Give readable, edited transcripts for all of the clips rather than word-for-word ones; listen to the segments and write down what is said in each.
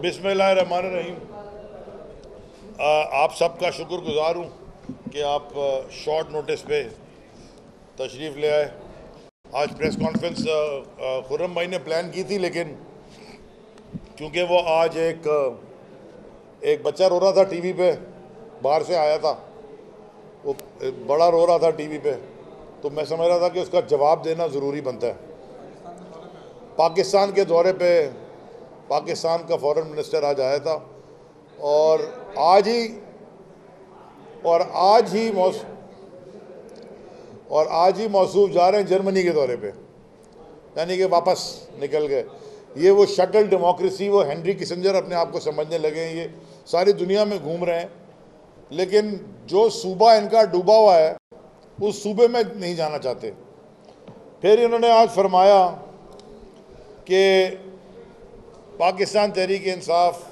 बिस्मिल्लाहिर्रहमानिर्रहीम। आप सबका शुक्रगुजार हूँ कि आप शॉर्ट नोटिस पे तशरीफ़ ले आए। आज प्रेस कॉन्फ्रेंस खुर्रम भाई ने प्लान की थी, लेकिन क्योंकि वो आज एक बच्चा रो रहा था टीवी पे, बाहर से आया था, वो बड़ा रो रहा था टीवी पे, तो मैं समझ रहा था कि उसका जवाब देना ज़रूरी बनता है। पाकिस्तान के दौरे पे पाकिस्तान का फॉरेन मिनिस्टर आज आया था और आज ही मौसूफ जा रहे हैं जर्मनी के दौरे पे, यानी कि वापस निकल गए। ये वो शटल डेमोक्रेसी, वो हेनरी किसिंजर अपने आप को समझने लगे हैं, ये सारी दुनिया में घूम रहे हैं, लेकिन जो सूबा इनका डूबा हुआ है उस सूबे में नहीं जाना चाहते। फिर इन्होंने आज फरमाया कि पाकिस्तान तहरीक इंसाफ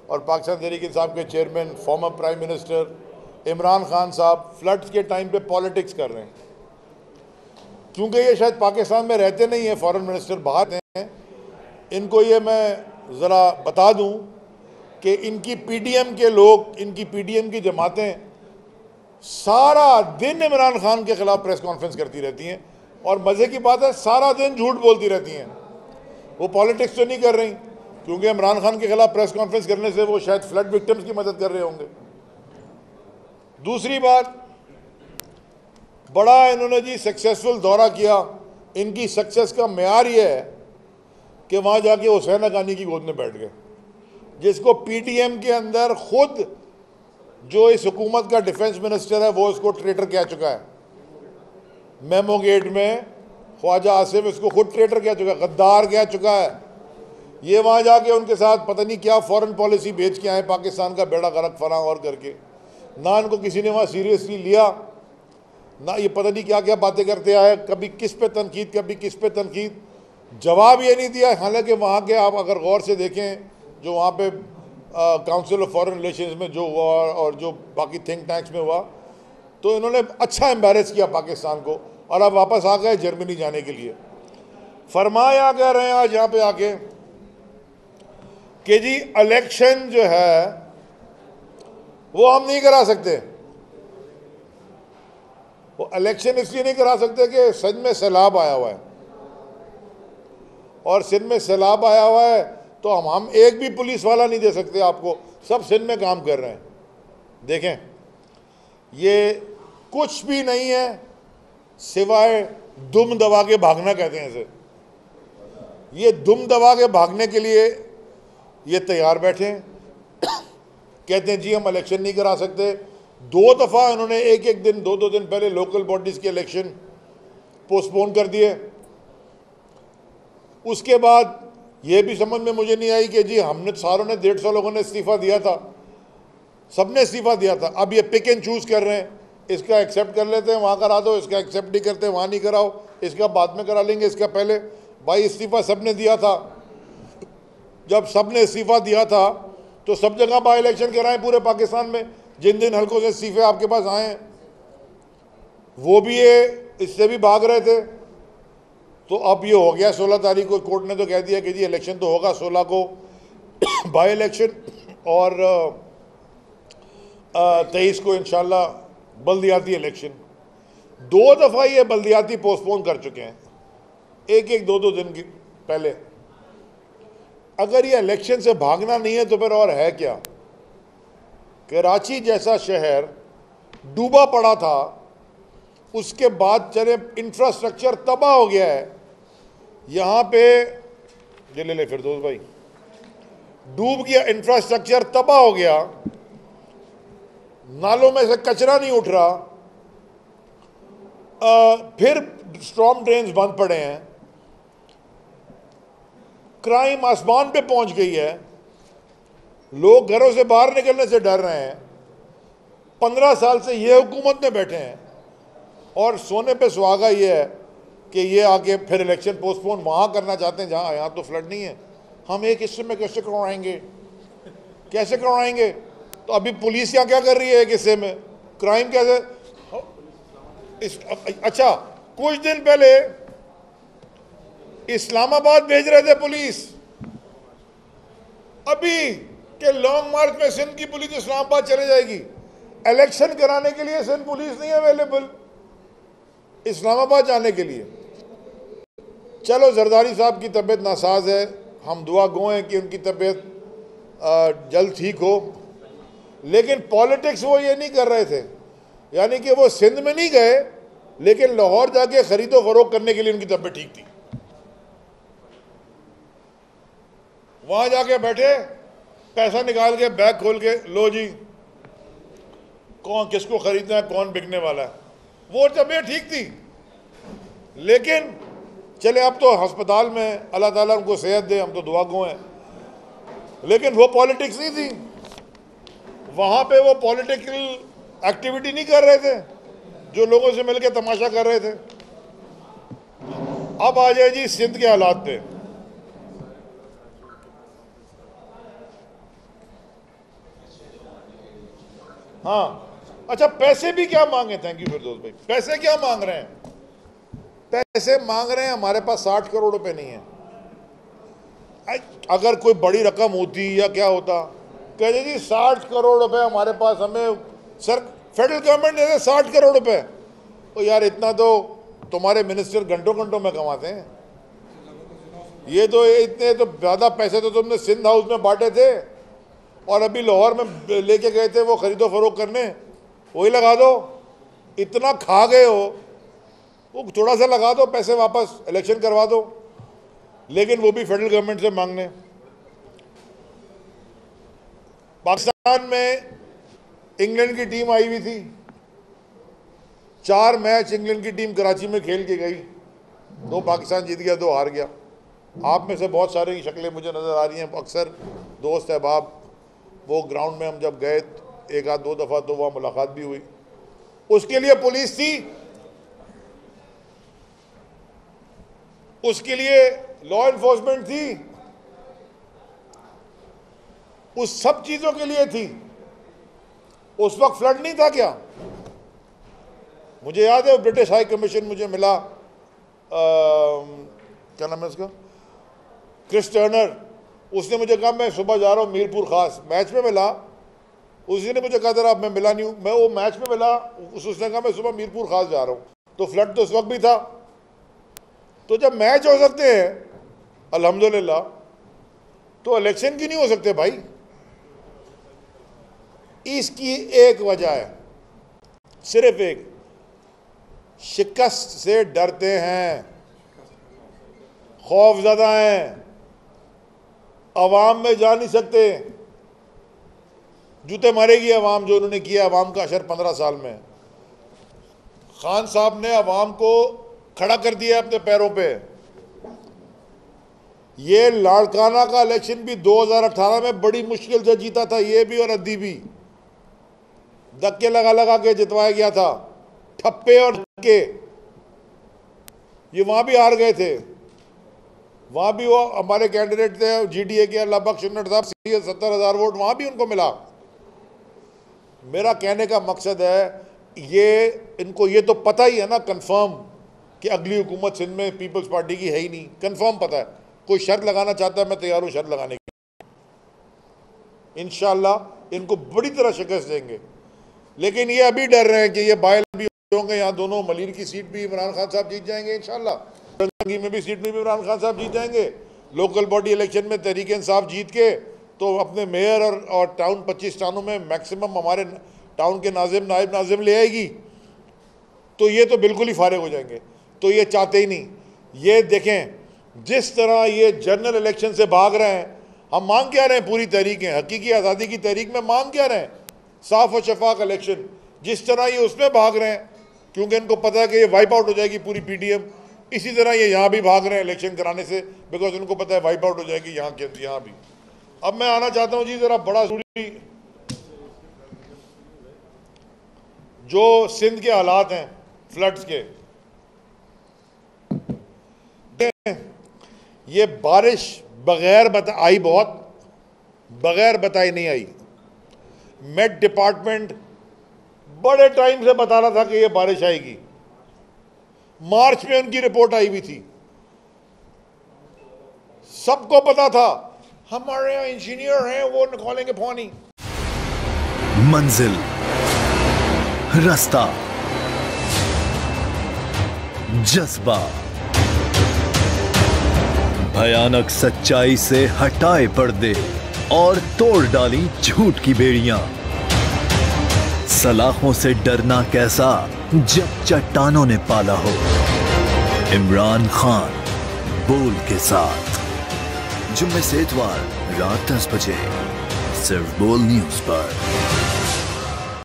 और पाकिस्तान तहरीक इंसाफ के chairman former prime minister Imran Khan साहब फ्लड्स के टाइम पे पॉलिटिक्स कर रहे हैं। क्योंकि ये शायद पाकिस्तान में रहते नहीं हैं, फॉरेन मिनिस्टर बाहर हैं, इनको ये मैं ज़रा बता दूं कि इनकी पीडीएम के लोग, इनकी पीडीएम की जमातें सारा दिन इमरान खान के ख़िलाफ़ प्रेस कॉन्फ्रेंस करती रहती हैं और मज़े की बात है सारा दिन झूठ बोलती रहती हैं। वो पॉलिटिक्स तो नहीं कर रही, क्योंकि इमरान खान के खिलाफ प्रेस कॉन्फ्रेंस करने से वो शायद फ्लड विक्टिम्स की मदद कर रहे होंगे। दूसरी बात, बड़ा इन्होंने जी सक्सेसफुल दौरा किया। इनकी सक्सेस का मेयार ये है कि वहाँ जाके हुसैन हक्कानी की गोद में बैठ गए, जिसको पीटीएम के अंदर खुद जो इस हुकूमत का डिफेंस मिनिस्टर है वो इसको ट्रेटर कह चुका है। मेमो गेट में ख्वाजा आसिफ इसको खुद ट्रेटर कह चुका है, गद्दार कह चुका है। ये वहाँ जाके उनके साथ पता नहीं क्या फॉरेन पॉलिसी बेच के आए, पाकिस्तान का बेड़ा गर्क फलां और करके, ना इनको किसी ने वहाँ सीरियसली लिया, ना ये पता नहीं क्या क्या बातें करते आए, कभी किस पे तनकीद कभी किस पे तनकीद, जवाब ये नहीं दिया। हालांकि वहाँ के आप अगर गौर से देखें जो वहाँ पे काउंसिल ऑफ फॉरेन रिलेशंस में जो हुआ और जो बाकी थिंक टैंक्स में हुआ, तो इन्होंने अच्छा एम्बेरस किया पाकिस्तान को और अब वापस आ गए जर्मनी जाने के लिए। फरमाया कह रहे हैं आज यहाँ पे आके कि जी इलेक्शन जो है वो हम नहीं करा सकते। वो इलेक्शन इसलिए नहीं करा सकते कि सिंध में सैलाब आया हुआ है, और सिंध में सैलाब आया हुआ है तो हम एक भी पुलिस वाला नहीं दे सकते आपको, सब सिंध में काम कर रहे हैं। देखें, ये कुछ भी नहीं है सिवाय दुम दबा के भागना, कहते हैं इसे। ये दुम दबा के भागने के लिए ये तैयार बैठे हैं। कहते हैं जी हम इलेक्शन नहीं करा सकते। 2 दफ़ा इन्होंने एक दिन 2 दिन पहले लोकल बॉडीज़ के इलेक्शन पोस्टपोन कर दिए। उसके बाद ये भी समझ में मुझे नहीं आई कि जी हमने सारों ने 150 लोगों ने इस्तीफ़ा दिया था, सबने इस्तीफ़ा दिया था। अब ये पिक एंड चूज़ कर रहे हैं, इसका एक्सेप्ट कर लेते हैं वहाँ करा दो, इसका एक्सेप्ट नहीं करते वहाँ नहीं कराओ, इसका बाद में करा लेंगे, इसका पहले। भाई इस्तीफ़ा सबने दिया था। जब सबने इस्तीफ़ा दिया था तो सब जगह बाई इलेक्शन कराएं पूरे पाकिस्तान में। जिन जिन हल्कों से इस्तीफ़े आपके पास आए हैं वो भी ये इससे भी भाग रहे थे। तो अब ये हो गया 16 तारीख को कोर्ट ने तो कह दिया कि जी इलेक्शन तो होगा 16 को बाई इलेक्शन, और 23 को इंशाल्लाह बल्दियाती इलेक्शन। 2 दफ़ा ये बल्दियाती पोस्टपोन कर चुके हैं, एक 2 दिन की पहले। अगर ये इलेक्शन से भागना नहीं है तो फिर और है क्या? कराची जैसा शहर डूबा पड़ा था, उसके बाद चले इंफ्रास्ट्रक्चर तबाह हो गया है। यहाँ पे ये ले फिरदौस भाई, डूब गया, इंफ्रास्ट्रक्चर तबाह हो गया, नालों में से कचरा नहीं उठ रहा, फिर स्टॉर्म ड्रेन्स बंद पड़े हैं, क्राइम आसमान पे पहुंच गई है, लोग घरों से बाहर निकलने से डर रहे हैं। 15 साल से ये हुकूमत में बैठे हैं और सोने पे सुहागा ये है कि ये आगे फिर इलेक्शन पोस्टपोन वहाँ करना चाहते हैं जहाँ यहाँ तो फ्लड नहीं है। हम एक हिस्से में कैसे करवाएंगे? तो अभी पुलिस यहाँ क्या कर रही है एक हिस्से में, क्राइम कैसे अच्छा, कुछ दिन पहले इस्लामाबाद भेज रहे थे पुलिस, अभी के लॉन्ग मार्च में सिंध की पुलिस इस्लामाबाद चले जाएगी। इलेक्शन कराने के लिए सिंध पुलिस नहीं अवेलेबल इस्लामाबाद जाने के लिए। चलो जरदारी साहब की तबीयत नासाज है, हम दुआ गो हैं कि उनकी तबीयत जल्द ठीक हो, लेकिन पॉलिटिक्स वो ये नहीं कर रहे थे। यानी कि वो सिंध में नहीं गए, लेकिन लाहौर जाके खरीदो फरोख्त करने के लिए उनकी तबीयत ठीक थी। वहां जाके बैठे, पैसा निकाल के बैग खोल के, लो जी कौन किसको खरीदना है, कौन बिकने वाला है। वो तबीयत ठीक थी, लेकिन चले अब तो अस्पताल में, अल्लाह ताला उनको सेहत दे, हम तो दुआ गो हैं। लेकिन वो पॉलिटिक्स नहीं थी, वहां पे वो पॉलिटिकल एक्टिविटी नहीं कर रहे थे जो लोगों से मिलकर तमाशा कर रहे थे। अब आ जाए जी सिंध के हालात पे। हाँ अच्छा, पैसे भी क्या मांगे, थैंक यू फिरदौस भाई, पैसे क्या मांग रहे हैं? पैसे मांग रहे हैं, हमारे पास 60 करोड़ रुपए नहीं है। अगर कोई बड़ी रकम होती या क्या होता, कहते जी 60 करोड़ रुपए हमारे पास, हमें सर फेडरल गवर्नमेंट दे दे 60 करोड़ रुपए। तो यार इतना तो तुम्हारे मिनिस्टर घंटों घंटों में कमाते हैं, ये तो इतने तो ज़्यादा पैसे तो तुमने सिंध हाउस में बांटे थे और अभी लाहौर में लेके गए थे वो खरीदो फरोख्त करने, वही लगा दो। इतना खा गए हो, वो थोड़ा सा लगा दो, पैसे वापस इलेक्शन करवा दो। लेकिन वो भी फेडरल गवर्नमेंट से मांगने। पाकिस्तान में इंग्लैंड की टीम आई हुई थी, 4 मैच इंग्लैंड की टीम कराची में खेल के गई, 2 पाकिस्तान जीत गया, 2 हार गया। आप में से बहुत सारे की शक्लें मुझे नज़र आ रही हैं, अक्सर दोस्त अहबाब, वो ग्राउंड में हम जब गए 1-2 दफ़ा तो वहाँ मुलाकात भी हुई। उसके लिए पुलिस थी, उसके लिए लॉ इन्फोर्समेंट थी, उस सब चीज़ों के लिए थी। उस वक्त फ्लड नहीं था क्या? मुझे याद है ब्रिटिश हाई कमीशन मुझे मिला, क्या नाम है उसका, क्रिस टर्नर। उसने मुझे कहा मैं सुबह जा रहा हूँ मीरपुर खास, मैच में मिला। उसी ने मुझे कहा था अब मैं मिला नहीं हूँ, मैं वो मैच में मिला। उसने कहा मैं सुबह मीरपुर खास जा रहा हूँ, तो फ्लड तो उस वक्त भी था। तो जब मैच हो सकते हैं अल्हम्दुलिल्लाह, तो इलेक्शन की नहीं हो सकते भाई। इसकी एक वजह है, सिर्फ एक, शिकस्त से डरते हैं, खौफज़दा हैं, अवाम में जा नहीं सकते। जूते मारेगी अवाम, जो उन्होंने किया अवाम का अशर 15 साल में। खान साहब ने अवाम को खड़ा कर दिया अपने पैरों पे। ये लाड़काना का इलेक्शन भी 2018 में बड़ी मुश्किल से जीता था, ये भी और अद्दी भी, धक्के लगा लगा के जितवाया गया था, ठप्पे और धक्के। ये वहां भी हार गए थे, वहां भी वो हमारे कैंडिडेट थे जीडीए के अल्लाह बख्श साहब, 70,000 वोट वहां भी उनको मिला। मेरा कहने का मकसद है, ये इनको ये तो पता ही है ना कंफर्म कि अगली हुकूमत सिंध में पीपल्स पार्टी की है ही नहीं, कंफर्म पता है। कोई शर्त लगाना चाहता है, मैं तैयार हूं शर्त लगाने की। इंशाल्लाह इनको बड़ी तरह शिकस्त देंगे। लेकिन ये अभी डर रहे हैं कि ये बाइल भी होंगे, यहाँ दोनों मलिर की सीट भी इमरान खान साहब जीत जाएंगे इंशाल्लाह, रंगी में भी सीट में भी इमरान खान साहब जीत जाएंगे। लोकल बॉडी इलेक्शन में तहरीक इंसाफ जीत के तो अपने मेयर और टाउन 25 टाउनों में मैक्सिमम हमारे टाउन के नाजिम नायब नाजिम ले आएगी। तो ये तो बिल्कुल ही फारिग हो जाएंगे, तो ये चाहते ही नहीं। ये देखें जिस तरह ये जनरल इलेक्शन से भाग रहे हैं, हम मांग क्या रहे हैं, पूरी तहरीकें हकीकी आज़ादी की तहरीक में मांग क्या रहे हैं, साफ और शफाक इलेक्शन। जिस तरह ये उसमें भाग रहे हैं क्योंकि इनको पता है कि ये वाइप आउट हो जाएगी पूरी पीडीएम, इसी तरह ये यहाँ भी भाग रहे हैं इलेक्शन कराने से, बिकॉज उनको पता है वाइप आउट हो जाएगी यहाँ भी। अब मैं आना चाहता हूँ जी ज़रा बड़ा जरूरी, जो सिंध के हालात हैं फ्लड्स के, ये बारिश बगैर आई, बहुत बगैर बताई नहीं आई। मेट डिपार्टमेंट बड़े टाइम से बता रहा था कि ये बारिश आएगी, मार्च में उनकी रिपोर्ट आई हुई थी, सबको पता था हमारे यहाँ इंजीनियर हैं, वो निकालेंगे पानी। मंजिल, रास्ता, जज्बा, भयानक सच्चाई से हटाए पर्दे और तोड़ डाली झूठ की बेड़ियां। सलाखों से डरना कैसा जब चट्टानों ने पाला हो। इमरान खान बोल के साथ, जुम्मे से इतवार रात 10 बजे सिर्फ बोल न्यूज पर।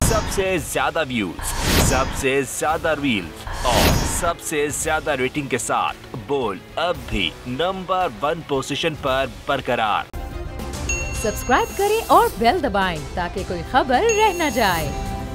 सबसे ज्यादा व्यूज, सबसे ज्यादा रील्स और सबसे ज्यादा रेटिंग के साथ बोल अब भी नंबर 1 पोजीशन पर बरकरार। सब्सक्राइब करें और बेल दबाएं ताकि कोई खबर रह न जाए।